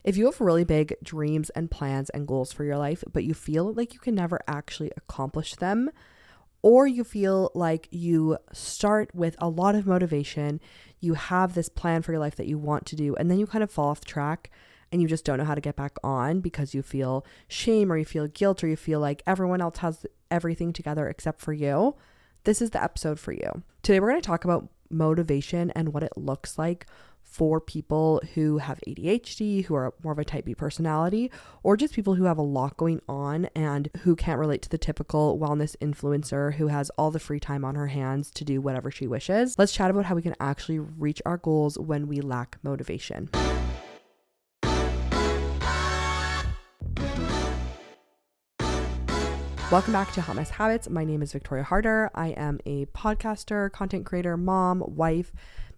If you have really big dreams and plans and goals for your life, but you feel like you can never actually accomplish them, or you feel like you start with a lot of motivation, you have this plan for your life that you want to do, and then you kind of fall off track and you just don't know how to get back on because you feel shame or you feel guilt or you feel like everyone else has everything together except for you, this is the episode for you. Today we're going to talk about motivation and what it looks like for people who have ADHD, who are more of a type B personality, or just people who have a lot going on and who can't relate to the typical wellness influencer who has all the free time on her hands to do whatever she wishes. Let's chat about how we can actually reach our goals when we lack motivation. Welcome back to Hot Mess Habits. My name is Victoria Harder. I am a podcaster, content creator, mom, wife,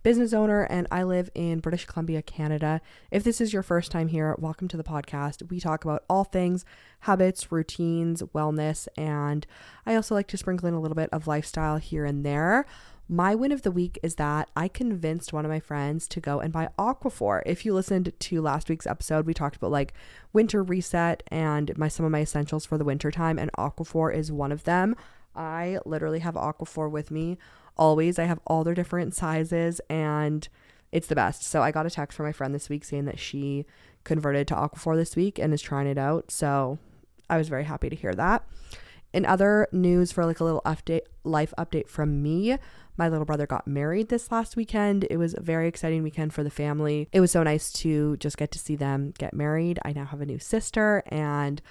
business owner, and I live in British Columbia, Canada. If this is your first time here, welcome to the podcast. We talk about all things habits, routines, wellness, and I also like to sprinkle in a little bit of lifestyle here and there. My win of the week is that I convinced one of my friends to go and buy Aquaphor. If you listened to last week's episode, we talked about like winter reset and some of my essentials for the winter time, and Aquaphor is one of them. I literally have Aquaphor with me always. I have all their different sizes and it's the best. So I got a text from my friend this week saying that she converted to Aquaphor this week and is trying it out. So I was very happy to hear that. In other news, for like a little life update from me, my little brother got married this last weekend. It was a very exciting weekend for the family. It was so nice to just get to see them get married. I now have a new sister and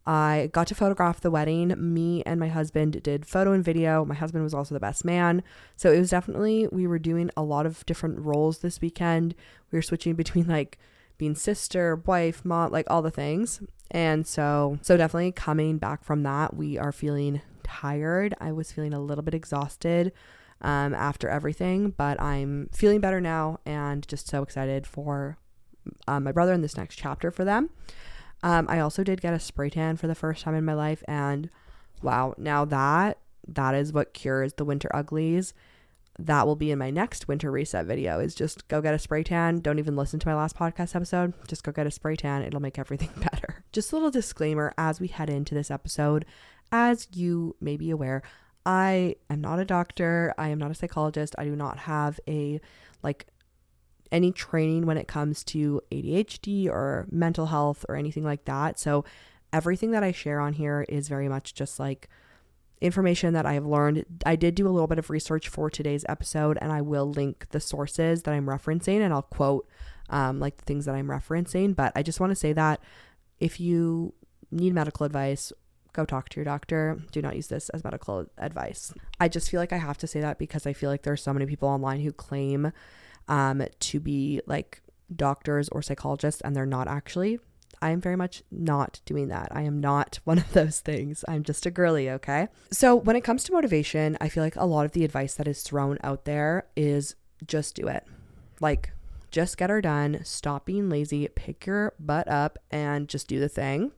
I got to photograph the wedding. Me and my husband did photo and video. My husband was also the best man. So it was definitely, we were doing a lot of different roles this weekend. We were switching between like being sister, wife, mom, like all the things. And so definitely coming back from that, we are feeling tired. I was feeling a little bit exhausted after everything, but I'm feeling better now and just so excited for my brother in this next chapter for them. I also did get a spray tan for the first time in my life, and wow, now that is what cures the winter uglies. That will be in my next winter reset video, is just go get a spray tan. Don't even listen to my last podcast episode. Just go get a spray tan. It'll make everything better. Just a little disclaimer as we head into this episode. As you may be aware, I am not a doctor. I am not a psychologist. I do not have any training when it comes to ADHD or mental health or anything like that. So everything that I share on here is very much just like information that I have learned. I did do a little bit of research for today's episode, and I will link the sources that I'm referencing, and I'll quote like the things that I'm referencing. But I just want to say that if you need medical advice, go talk to your doctor. Do not use this as medical advice. I just feel like I have to say that because I feel like there's so many people online who claim to be like doctors or psychologists, and they're not actually. I am very much not doing that. I am not one of those things. I'm just a girly, okay? So when it comes to motivation, I feel like a lot of the advice that is thrown out there is just do it. Like, just get her done. Stop being lazy. Pick your butt up and just do the thing.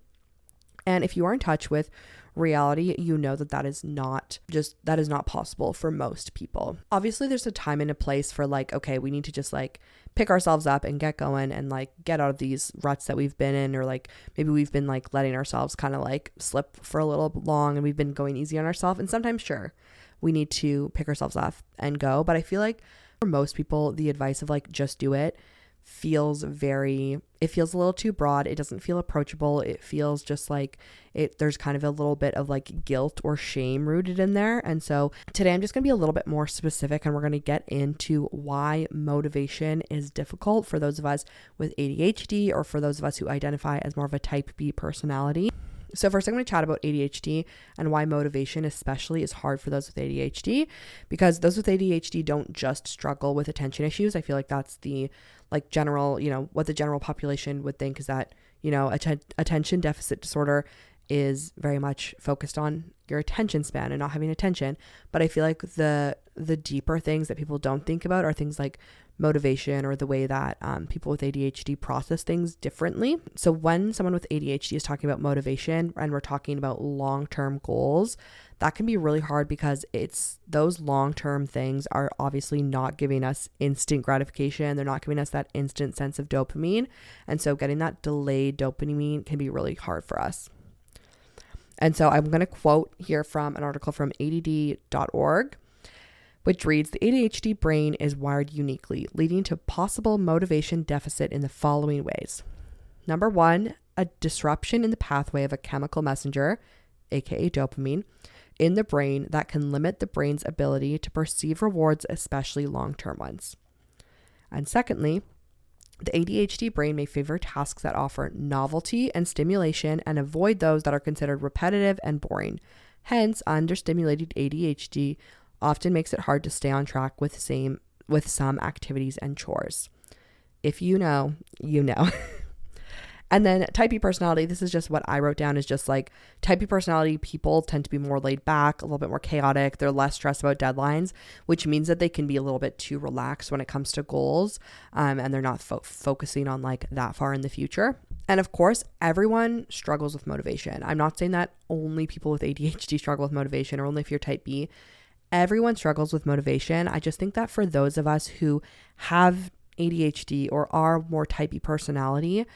And if you are in touch with reality, you know that is not possible for most people. Obviously, there's a time and a place for like, okay, we need to just like pick ourselves up and get going and like get out of these ruts that we've been in, or like maybe we've been like letting ourselves kind of like slip for a little long and we've been going easy on ourselves. And sometimes, sure, we need to pick ourselves up and go. But I feel like for most people, the advice of like just do it feels a little too broad. It doesn't feel approachable. It feels just like there's kind of a little bit of like guilt or shame rooted in there. And so today I'm just going to be a little bit more specific, and we're going to get into why motivation is difficult for those of us with ADHD or for those of us who identify as more of a type B personality. So first I'm going to chat about ADHD and why motivation especially is hard for those with ADHD, because those with ADHD don't just struggle with attention issues. I feel like that's the like general, what the general population would think is that, attention deficit disorder is very much focused on your attention span and not having attention. But I feel like the deeper things that people don't think about are things like motivation or the way that people with ADHD process things differently. So when someone with ADHD is talking about motivation and we're talking about long-term goals, that can be really hard because it's those long-term things are obviously not giving us instant gratification. They're not giving us that instant sense of dopamine. And so getting that delayed dopamine can be really hard for us. And so I'm going to quote here from an article from adhd.org, which reads, "The ADHD brain is wired uniquely, leading to possible motivation deficit in the following ways. Number one, a disruption in the pathway of a chemical messenger, aka dopamine, in the brain that can limit the brain's ability to perceive rewards, especially long-term ones. And secondly, the ADHD brain may favor tasks that offer novelty and stimulation and avoid those that are considered repetitive and boring. Hence, understimulated ADHD often makes it hard to stay on track with some activities and chores." If you know, you know. And then type B personality, this is just what I wrote down, is just like type B personality people tend to be more laid back, a little bit more chaotic. They're less stressed about deadlines, which means that they can be a little bit too relaxed when it comes to goals. And they're not focusing on like that far in the future. And of course, everyone struggles with motivation. I'm not saying that only people with ADHD struggle with motivation or only if you're type B. Everyone struggles with motivation. I just think that for those of us who have ADHD or are more type B personality,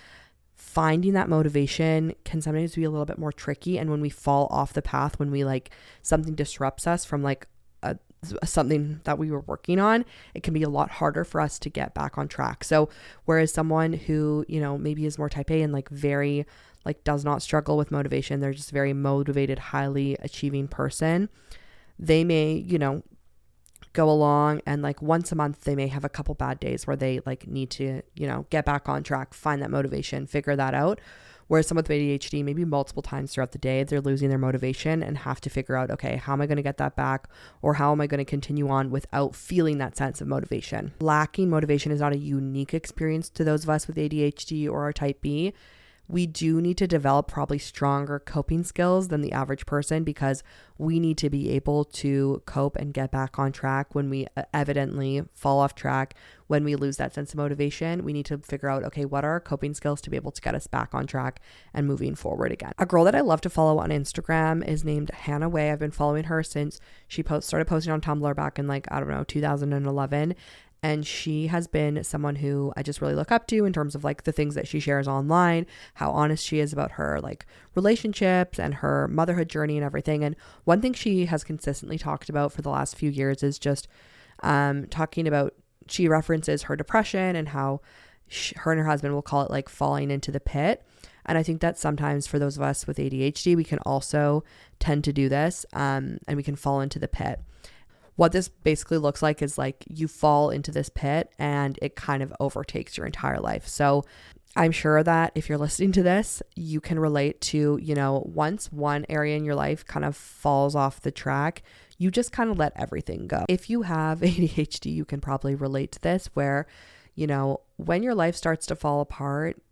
finding that motivation can sometimes be a little bit more tricky. And when we fall off the path, when we like something disrupts us from like something that we were working on, it can be a lot harder for us to get back on track. So whereas someone who, you know, maybe is more type A and like very like does not struggle with motivation, they're just very motivated, highly achieving person, they may, you know, go along and like once a month they may have a couple bad days where they like need to, you know, get back on track, find that motivation, figure that out. Whereas someone with ADHD, maybe multiple times throughout the day, they're losing their motivation and have to figure out, okay, how am I going to get that back? Or how am I going to continue on without feeling that sense of motivation? Lacking motivation is not a unique experience to those of us with ADHD or are type B. We do need to develop probably stronger coping skills than the average person because we need to be able to cope and get back on track when we evidently fall off track, when we lose that sense of motivation. We need to figure out, okay, what are our coping skills to be able to get us back on track and moving forward again. A girl that I love to follow on Instagram is named Hanna. I've been following her since she started posting on Tumblr back in 2011. And she has been someone who I just really look up to in terms of like the things that she shares online, how honest she is about her like relationships and her motherhood journey and everything. And one thing she has consistently talked about for the last few years is just talking about, she references her depression and how her and her husband will call it like falling into the pit. And I think that sometimes for those of us with ADHD, we can also tend to do this and we can fall into the pit. What this basically looks like is like you fall into this pit and it kind of overtakes your entire life. So I'm sure that if you're listening to this, you can relate to, you know, once one area in your life kind of falls off the track, you just kind of let everything go. If you have ADHD, you can probably relate to this where, you know, when your life starts to fall apart,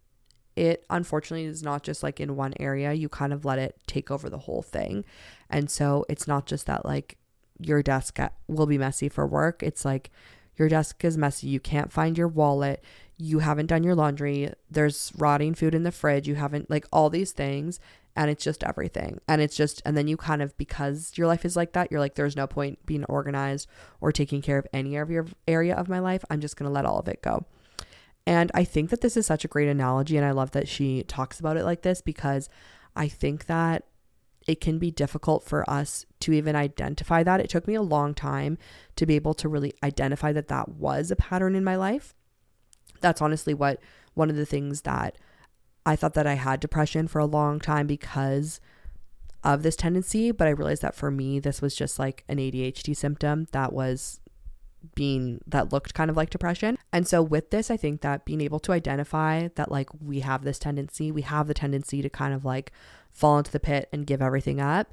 it unfortunately is not just like in one area, you kind of let it take over the whole thing. And so it's not just that like your desk will be messy for work. It's like your desk is messy. You can't find your wallet. You haven't done your laundry. There's rotting food in the fridge. You haven't like all these things. And it's just everything. And it's just, and then you kind of, because your life is like that, you're like, there's no point being organized or taking care of any of your area of my life. I'm just going to let all of it go. And I think that this is such a great analogy. And I love that she talks about it like this because I think that it can be difficult for us to even identify that. It took me a long time to be able to really identify that that was a pattern in my life. That's honestly one of the things that I thought that I had depression for a long time because of this tendency. But I realized that for me, this was just like an ADHD symptom that looked kind of like depression. And so with this, I think that being able to identify that like we have this tendency, we have the tendency to kind of like fall into the pit and give everything up.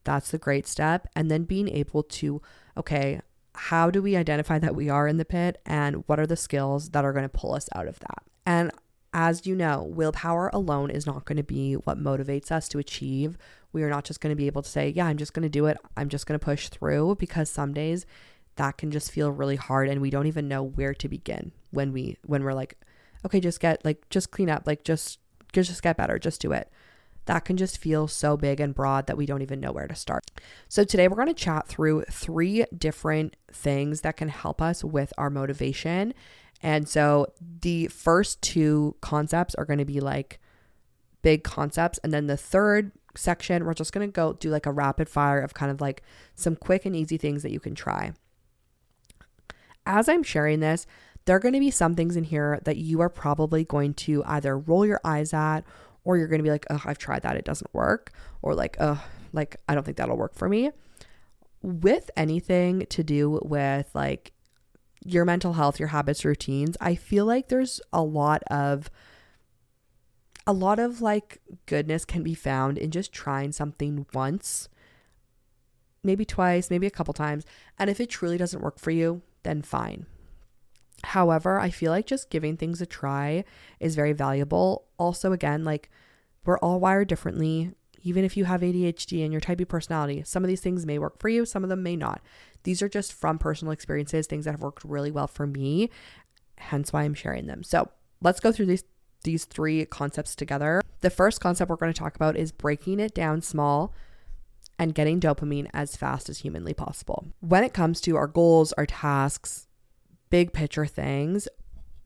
That's the great step. And then being able to, okay, how do we identify that we are in the pit and what are the skills that are going to pull us out of that? And as you know, willpower alone is not going to be what motivates us to achieve. We are not just going to be able to say, yeah, I'm just going to do it. I'm just going to push through, because some days that can just feel really hard, and we don't even know where to begin when we're like, okay, just clean up, just get better, just do it. That can just feel so big and broad that we don't even know where to start. So today we're going to chat through 3 different things that can help us with our motivation. And so the first 2 concepts are going to be like big concepts. And then the third section, we're just going to go do like a rapid fire of kind of like some quick and easy things that you can try. As I'm sharing this, there are going to be some things in here that you are probably going to either roll your eyes at, or you're going to be like, oh, I've tried that, it doesn't work. Or like, oh, like, I don't think that'll work for me. With anything to do with like your mental health, your habits, routines, I feel like there's a lot of like goodness can be found in just trying something once, maybe twice, maybe a couple times. And if it truly doesn't work for you, then fine. However, I feel like just giving things a try is very valuable. Also, again, like we're all wired differently. Even if you have ADHD and your type B personality, some of these things may work for you, some of them may not. These are just from personal experiences, things that have worked really well for me, hence why I'm sharing them. So let's go through these 3 concepts together. The first concept we're going to talk about is breaking it down small and getting dopamine as fast as humanly possible. When it comes to our goals, our tasks, big picture things,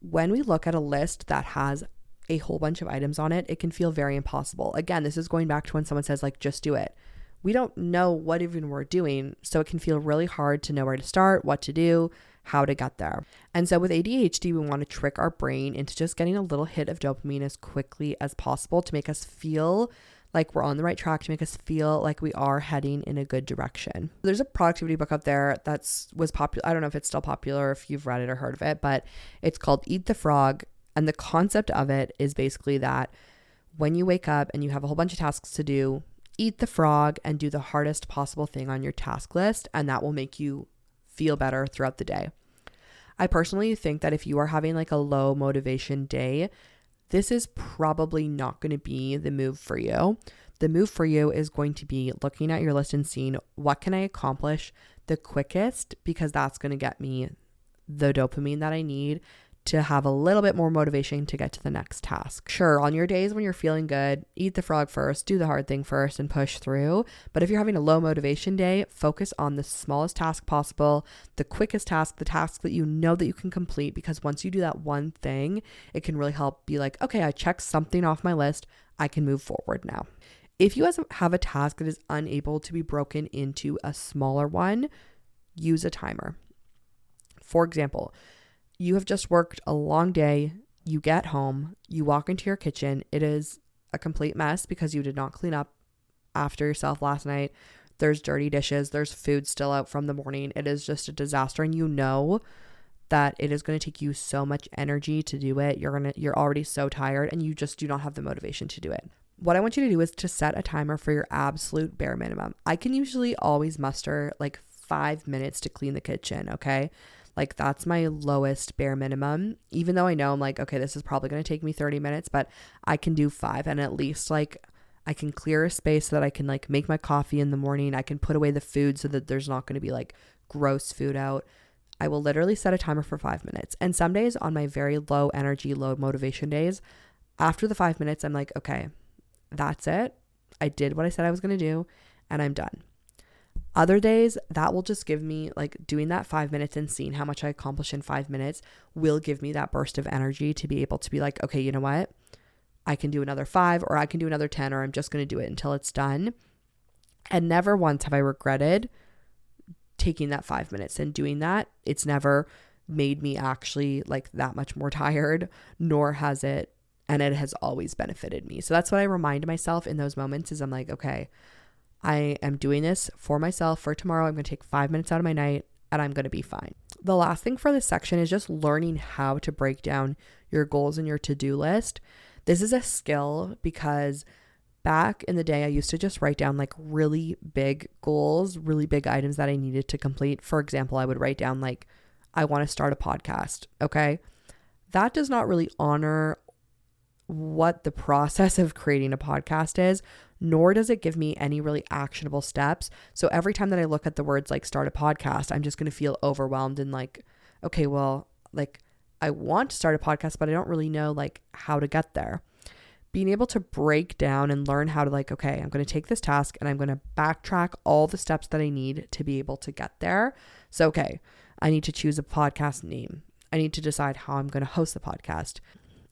when we look at a list that has a whole bunch of items on it, it can feel very impossible. Again, this is going back to when someone says like, just do it. We don't know what even we're doing, so it can feel really hard to know where to start, what to do, how to get there. And so with ADHD, we want to trick our brain into just getting a little hit of dopamine as quickly as possible to make us feel like we're on the right track, to make us feel like we are heading in a good direction. There's a productivity book out there was popular. I don't know if it's still popular, if you've read it or heard of it, but it's called Eat the Frog. And the concept of it is basically that when you wake up and you have a whole bunch of tasks to do, eat the frog and do the hardest possible thing on your task list, and that will make you feel better throughout the day. I personally think that if you are having like a low motivation day, this is probably not going to be the move for you. The move for you is going to be looking at your list and seeing what can I accomplish the quickest, because that's going to get me the dopamine that I need to have a little bit more motivation to get to the next task. Sure, on your days when you're feeling good, eat the frog first, do the hard thing first and push through. But if you're having a low motivation day, focus on the smallest task possible, the quickest task, the task that you know that you can complete, because once you do that one thing, it can really help be like, okay, I checked something off my list, I can move forward now. If you have a task that is unable to be broken into a smaller one, use a timer. For example, you have just worked a long day, you get home, you walk into your kitchen, it is a complete mess because you did not clean up after yourself last night. There's dirty dishes, there's food still out from the morning. It is just a disaster, and you know that it is going to take you so much energy to do it. You're already so tired, and you just do not have the motivation to do it. What I want you to do is to set a timer for your absolute bare minimum. I can usually always muster like 5 minutes to clean the kitchen, okay? Like that's my lowest bare minimum, even though I know I'm like, okay, this is probably going to take me 30 minutes, but I can do 5, and at least like I can clear a space so that I can like make my coffee in the morning. I can put away the food so that there's not going to be like gross food out. I will literally set a timer for 5 minutes. And some days on my very low energy, low motivation days, after the 5 minutes, I'm like, okay, that's it. I did what I said I was going to do, and I'm done. Other days, that will just give me like doing that 5 minutes and seeing how much I accomplish in 5 minutes will give me that burst of energy to be able to be like, okay, you know what? I can do another 5, or I can do another 10, or I'm just going to do it until it's done. And never once have I regretted taking that 5 minutes and doing that. It's never made me actually like that much more tired, nor has it, and it has always benefited me. So that's what I remind myself in those moments is I'm like, okay, I am doing this for myself for tomorrow. I'm going to take 5 minutes out of my night and I'm going to be fine. The last thing for this section is just learning how to break down your goals and your to-do list. This is a skill because back in the day, I used to just write down like really big goals, really big items that I needed to complete. For example, I would write down like, I want to start a podcast. Okay. That does not really honor what the process of creating a podcast is, nor does it give me any really actionable steps. So every time that I look at the words like start a podcast, I'm just going to feel overwhelmed and like, okay, well, like I want to start a podcast, but I don't really know like how to get there. Being able to break down and learn how to like, okay, I'm going to take this task and I'm going to backtrack all the steps that I need to be able to get there. So, okay, I need to choose a podcast name. I need to decide how I'm going to host the podcast.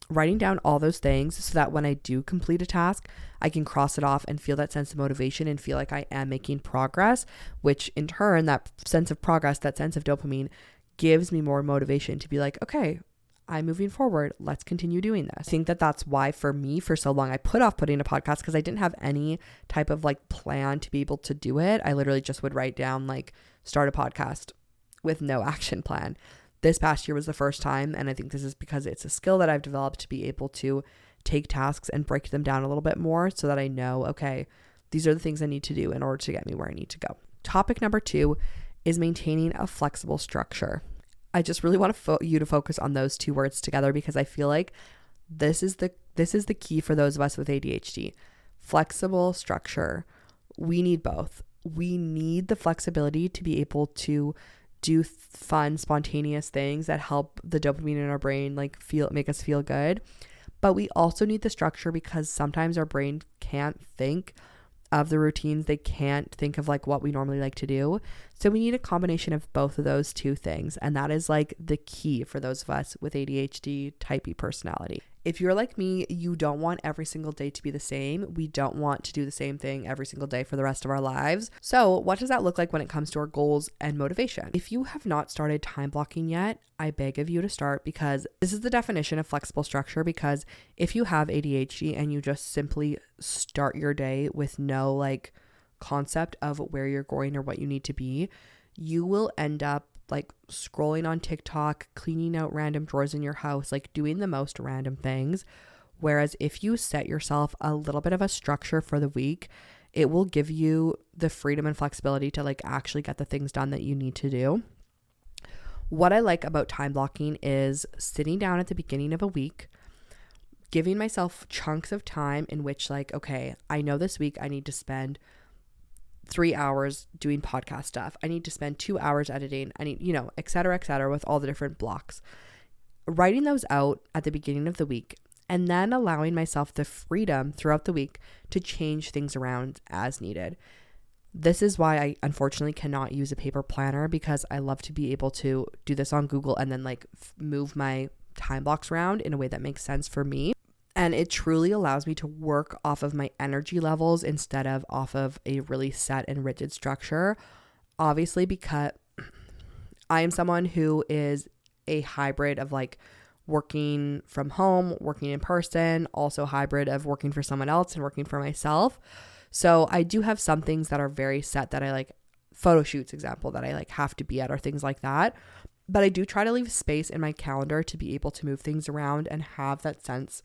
Writing down all those things so that when I do complete a task, I can cross it off and feel that sense of motivation and feel like I am making progress, which in turn, that sense of progress, that sense of dopamine gives me more motivation to be like, okay, I'm moving forward. Let's continue doing this. I think that that's why for me, for so long, I put off putting a podcast because I didn't have any type of like plan to be able to do it. I literally just would write down like start a podcast with no action plan. This past year was the first time, and I think this is because it's a skill that I've developed to be able to take tasks and break them down a little bit more so that I know, okay, these are the things I need to do in order to get me where I need to go. Topic number 2 is maintaining a flexible structure. I just really want you to focus on those 2 words together because I feel like this is the key for those of us with ADHD. Flexible structure. We need both. We need the flexibility to be able to do fun, spontaneous things that help the dopamine in our brain make us feel good. But we also need the structure because sometimes our brain can't think of the routines. They can't think of like what we normally like to do. So we need a combination of both of those 2 things. And that is like the key for those of us with ADHD type B personality. If you're like me, you don't want every single day to be the same. We don't want to do the same thing every single day for the rest of our lives. So what does that look like when it comes to our goals and motivation? If you have not started time blocking yet, I beg of you to start because this is the definition of flexible structure. Because if you have ADHD and you just simply start your day with no like concept of where you're going or what you need to be, you will end up like scrolling on TikTok, cleaning out random drawers in your house, like doing the most random things. Whereas if you set yourself a little bit of a structure for the week, it will give you the freedom and flexibility to like actually get the things done that you need to do. What I like about time blocking is sitting down at the beginning of a week, giving myself chunks of time in which like, okay, I know this week I need to spend 3 hours doing podcast stuff. I need to spend 2 hours editing. I need, et cetera, with all the different blocks. Writing those out at the beginning of the week and then allowing myself the freedom throughout the week to change things around as needed. This is why I unfortunately cannot use a paper planner because I love to be able to do this on Google and then like move my time blocks around in a way that makes sense for me. And it truly allows me to work off of my energy levels instead of off of a really set and rigid structure. Obviously, because I am someone who is a hybrid of like working from home, working in person, also hybrid of working for someone else and working for myself. So I do have some things that are very set that I like, photo shoots, example, that I like have to be at or things like that. But I do try to leave space in my calendar to be able to move things around and have that sense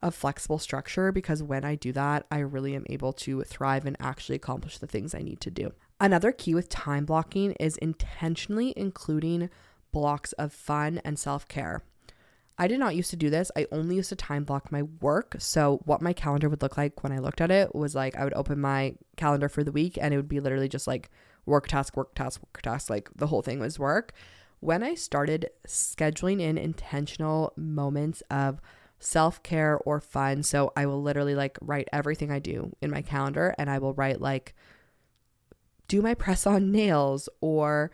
of flexible structure, because when I do that, I really am able to thrive and actually accomplish the things I need to do. Another key with time blocking is intentionally including blocks of fun and self-care. I did not used to do this. I only used to time block my work. So what my calendar would look like when I looked at it was like I would open my calendar for the week and it would be literally just like work task, like the whole thing was work. When I started scheduling in intentional moments of self-care or fun, so I will literally like write everything I do in my calendar, and I will write like do my press-on nails or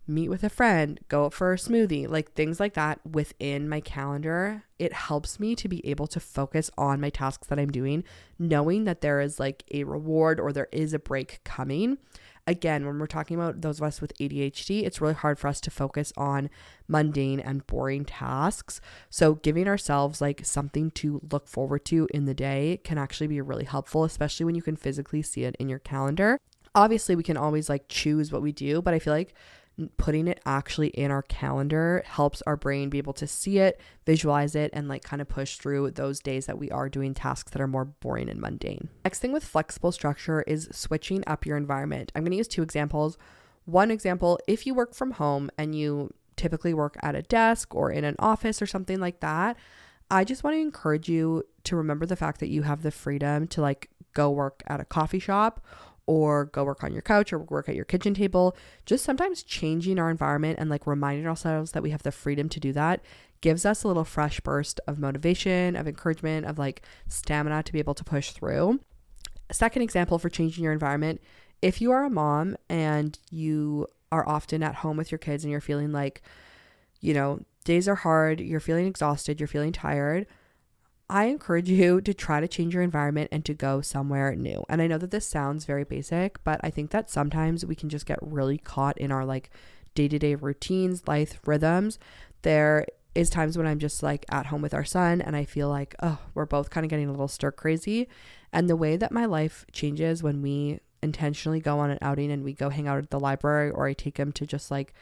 meet with a friend, go out for a smoothie, like things like that within my calendar. It helps me to be able to focus on my tasks that I'm doing, knowing that there is like a reward or there is a break coming. Again, when we're talking about those of us with ADHD, it's really hard for us to focus on mundane and boring tasks. So giving ourselves like something to look forward to in the day can actually be really helpful, especially when you can physically see it in your calendar. Obviously, we can always like choose what we do, but I feel like putting it actually in our calendar helps our brain be able to see it, visualize it, and like kind of push through those days that we are doing tasks that are more boring and mundane. Next thing with flexible structure is switching up your environment. I'm going to use 2 examples. One example, if you work from home and you typically work at a desk or in an office or something like that, I just want to encourage you to remember the fact that you have the freedom to like go work at a coffee shop or go work on your couch or work at your kitchen table. Just sometimes changing our environment and like reminding ourselves that we have the freedom to do that gives us a little fresh burst of motivation, of encouragement, of like stamina to be able to push through. Second example for changing your environment, if you are a mom and you are often at home with your kids and you're feeling like, days are hard, you're feeling exhausted, you're feeling tired, I encourage you to try to change your environment and to go somewhere new. And I know that this sounds very basic, but I think that sometimes we can just get really caught in our like day-to-day routines, life rhythms. There is times when I'm just like at home with our son and I feel like, oh, we're both kind of getting a little stir crazy. And the way that my life changes when we intentionally go on an outing and we go hang out at the library, or I take him to just like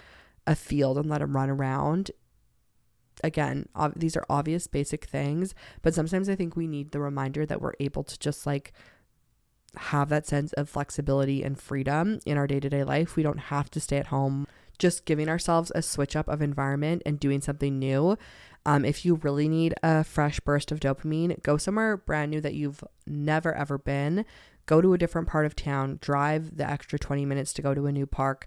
a field and let him run around. Again, these are obvious basic things, but sometimes I think we need the reminder that we're able to just like have that sense of flexibility and freedom in our day-to-day life. We don't have to stay at home. Just giving ourselves a switch up of environment and doing something new. If you really need a fresh burst of dopamine, go somewhere brand new that you've never ever been. Go to a different part of town, drive the extra 20 minutes to go to a new park,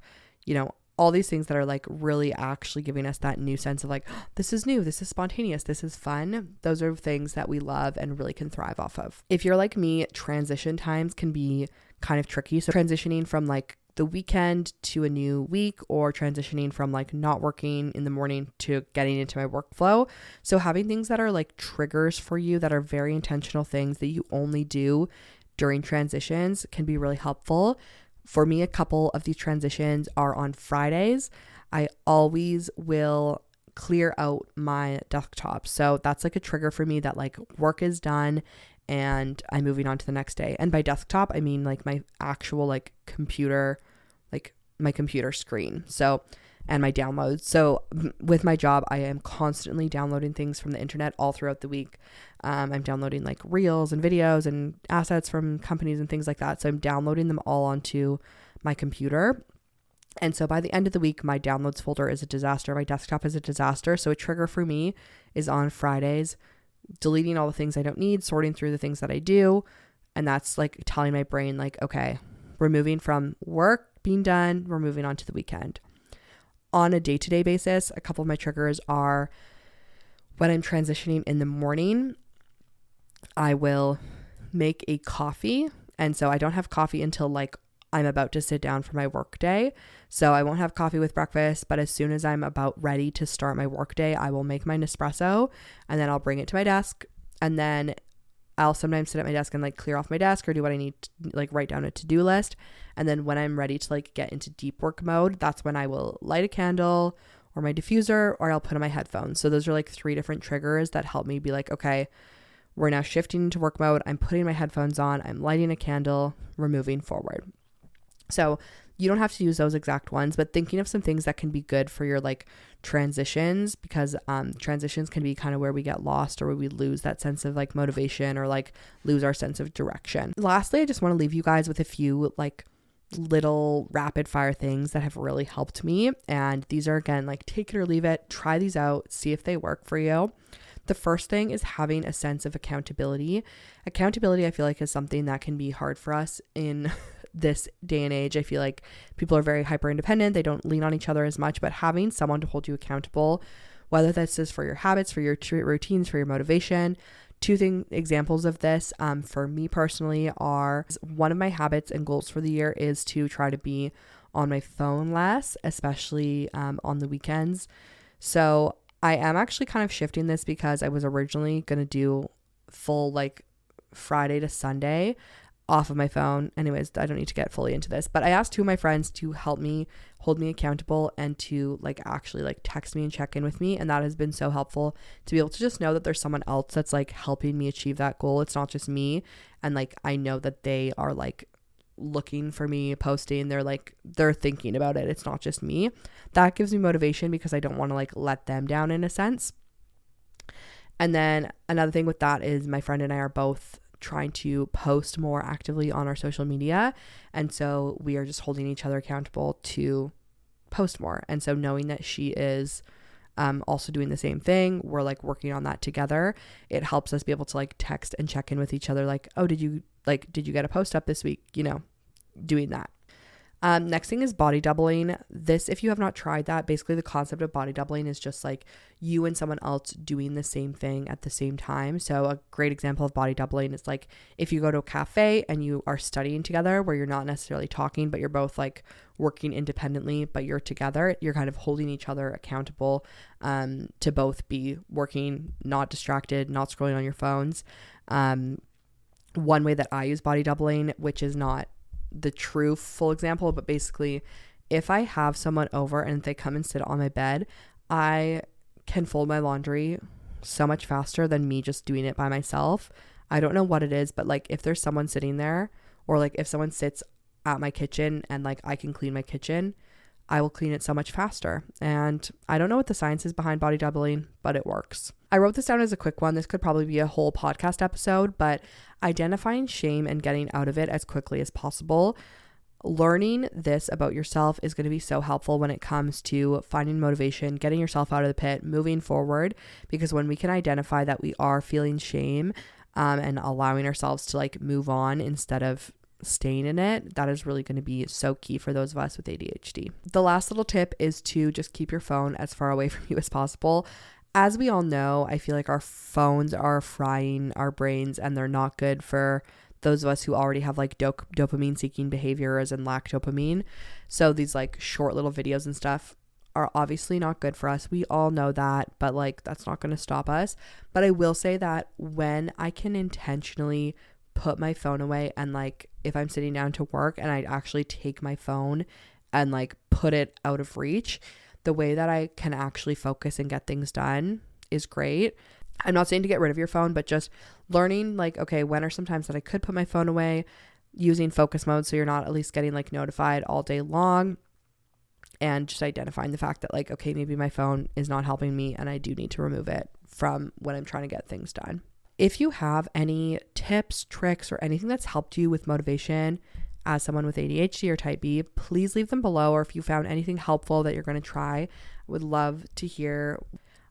all these things that are like really actually giving us that new sense of like, oh, this is new, this is spontaneous, this is fun. Those are things that we love and really can thrive off of. If you're like me, transition times can be kind of tricky. So transitioning from like the weekend to a new week, or transitioning from like not working in the morning to getting into my workflow. So having things that are like triggers for you that are very intentional things that you only do during transitions can be really helpful. For me, a couple of these transitions are on Fridays. I always will clear out my desktop. So that's like a trigger for me that like work is done and I'm moving on to the next day. And by desktop, I mean like my actual like computer, like my computer screen. So, and my downloads. So with my job, I am constantly downloading things from the internet all throughout the week. I'm downloading like reels and videos and assets from companies and things like that. So I'm downloading them all onto my computer. And so by the end of the week, my downloads folder is a disaster. My desktop is a disaster. So a trigger for me is on Fridays, deleting all the things I don't need, sorting through the things that I do. And that's like telling my brain like, okay, we're moving from work being done, we're moving on to the weekend. On a day-to-day basis, a couple of my triggers are when I'm transitioning in the morning, I will make a coffee. And so I don't have coffee until like I'm about to sit down for my work day. So I won't have coffee with breakfast, but as soon as I'm about ready to start my work day, I will make my Nespresso and then I'll bring it to my desk. And then I'll sometimes sit at my desk and like clear off my desk or do what I need to like write down a to-do list. And then when I'm ready to like get into deep work mode, that's when I will light a candle or my diffuser, or I'll put on my headphones. So those are like 3 different triggers that help me be like, okay, we're now shifting into work mode. I'm putting my headphones on, I'm lighting a candle, we're moving forward. So you don't have to use those exact ones, but thinking of some things that can be good for your like transitions, because transitions can be kind of where we get lost or where we lose that sense of like motivation or like lose our sense of direction. Lastly, I just want to leave you guys with a few like little rapid fire things that have really helped me. And these are, again, like take it or leave it, try these out, see if they work for you. The first thing is having a sense of accountability. Accountability, I feel like, is something that can be hard for us in this day and age. I feel like people are very hyper independent. They don't lean on each other as much, but having someone to hold you accountable, whether this is for your habits, for your routines, for your motivation. Examples of this for me personally are, one of my habits and goals for the year is to try to be on my phone less, especially on the weekends. So I am actually kind of shifting this because I was originally going to do full like Friday to Sunday off of my phone. Anyways, I don't need to get fully into this, but I asked 2 of my friends to help me hold me accountable and to like actually like text me and check in with me. And that has been so helpful to be able to just know that there's someone else that's like helping me achieve that goal. It's not just me. And like, I know that they are like looking for me, posting, they're thinking about it. It's not just me. That gives me motivation because I don't want to like let them down in a sense. And then another thing with that is my friend and I are both trying to post more actively on our social media, and so we are just holding each other accountable to post more. And so knowing that she is also doing the same thing. We're like working on that together. It helps us be able to like text and check in with each other, like, oh, did you get a post up this week? Doing that. Next thing is body doubling. This, if you have not tried that, basically the concept of body doubling is just like you and someone else doing the same thing at the same time. So a great example of body doubling is like if you go to a cafe and you are studying together where you're not necessarily talking, but you're both like working independently, but you're together, you're kind of holding each other accountable to both be working, not distracted, not scrolling on your phones. One way that I use body doubling, which is not the true full example, but basically if I have someone over and they come and sit on my bed, I can fold my laundry so much faster than me just doing it by myself. I don't know what it is, but like if there's someone sitting there, or like if someone sits at my kitchen and like I can clean my kitchen, I will clean it so much faster. And I don't know what the science is behind body doubling, but it works. I wrote this down as a quick one. This could probably be a whole podcast episode, but identifying shame and getting out of it as quickly as possible. Learning this about yourself is going to be so helpful when it comes to finding motivation, getting yourself out of the pit, moving forward, because when we can identify that we are feeling shame and allowing ourselves to like move on instead of staying in it, that is really going to be so key for those of us with ADHD. The last little tip is to just keep your phone as far away from you as possible. As we all know, I feel like our phones are frying our brains and they're not good for those of us who already have like dopamine seeking behaviors and lack dopamine. So these like short little videos and stuff are obviously not good for us. We all know that, but like that's not going to stop us. But I will say that when I can intentionally put my phone away and like if I'm sitting down to work and I actually take my phone and like put it out of reach, the way that I can actually focus and get things done is great. I'm not saying to get rid of your phone, but just learning like, okay, when are some times that I could put my phone away, using focus mode so you're not at least getting like notified all day long, and just identifying the fact that like, okay, maybe my phone is not helping me and I do need to remove it from when I'm trying to get things done. If you have any tips, tricks, or anything that's helped you with motivation as someone with ADHD or type B, please leave them below. Or if you found anything helpful that you're going to try, I would love to hear.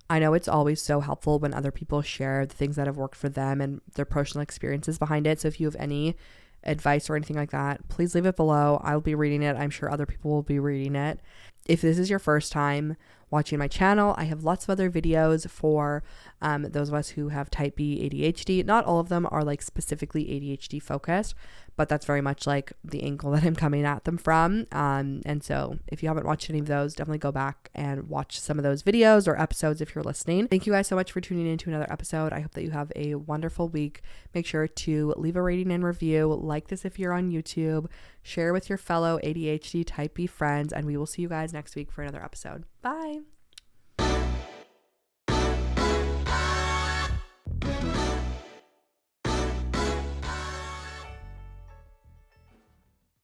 I know it's always so helpful when other people share the things that have worked for them and their personal experiences behind it. So if you have any advice or anything like that, please leave it below. I'll be reading it. I'm sure other people will be reading it. If this is your first time watching my channel, I have lots of other videos for those of us who have type B ADHD. Not all of them are like specifically ADHD focused, but that's very much like the angle that I'm coming at them from. And so if you haven't watched any of those, definitely go back and watch some of those videos or episodes if you're listening. Thank you guys so much for tuning in to another episode. I hope that you have a wonderful week. Make sure to leave a rating and review. Like this if you're on YouTube. Share with your fellow ADHD type B friends, and we will see you guys next week for another episode. Bye.